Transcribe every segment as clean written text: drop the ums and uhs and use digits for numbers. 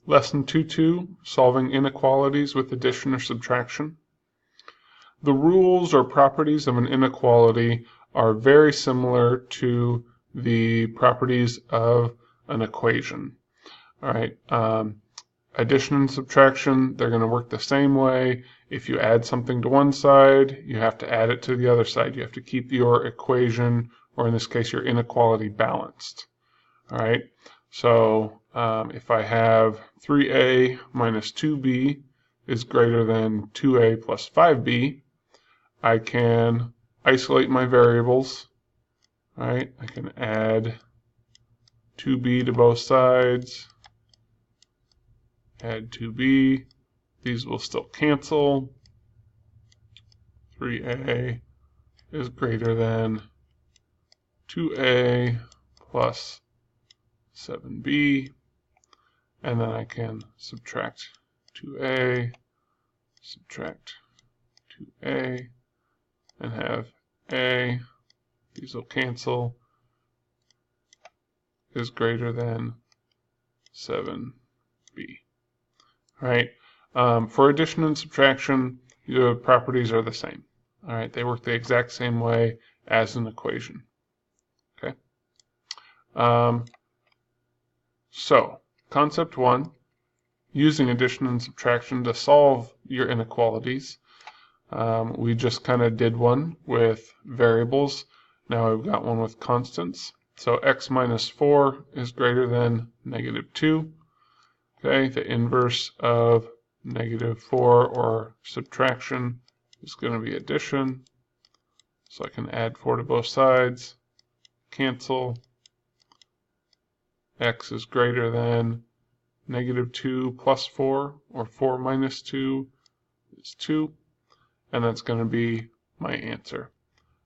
Lesson 2.2, Solving Inequalities with Addition or Subtraction. The rules or properties of an inequality are very similar to the properties of an equation. All right. Addition and subtraction, they're going to work the same way. If you add something to one side, you have to add it to the other side. You have to keep your equation, or in this case, your inequality, balanced. All right. So if I have 3a minus 2b is greater than 2a plus 5b, I can isolate my variables. All right. I can add 2b to both sides. Add 2b. These will still cancel. 3a is greater than 2a plus 7b. And then I can subtract 2a, subtract 2a, and have a, these will cancel, is greater than 7b. All right. For addition and subtraction, the properties are the same. All right. They work the exact same way as an equation. Okay. So, concept 1, using addition and subtraction to solve your inequalities. We just kind of did one with variables. Now we've got one with constants. So x minus 4 is greater than negative 2. Okay, the inverse of negative 4 or subtraction is going to be addition. So I can add 4 to both sides, cancel. X is greater than negative 2 plus 4, or 4 minus 2 is 2. And that's going to be my answer.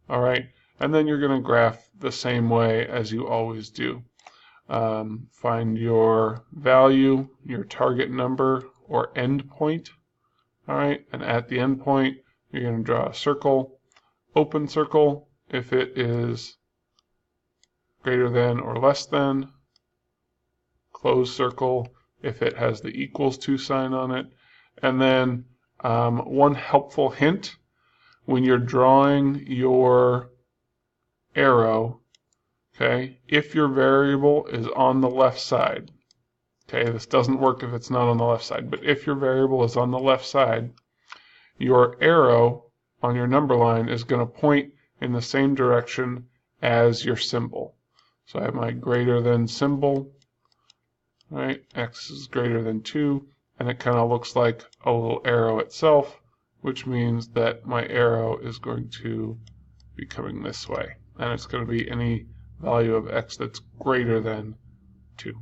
All right, and then you're going to graph the same way as you always do. Find your value, your target number, or end point. All right, and at the end point, you're going to draw a circle, open circle if it is greater than or less than, closed circle if it has the equals to sign on it. And then one helpful hint, when you're drawing your arrow, okay, if your variable is on the left side, okay, this doesn't work if it's not on the left side, but if your variable is on the left side, your arrow on your number line is going to point in the same direction as your symbol. So I have my greater than symbol, right? X is greater than 2, and it kind of looks like a little arrow itself, which means that my arrow is going to be coming this way, and it's going to be any value of x that's greater than 2.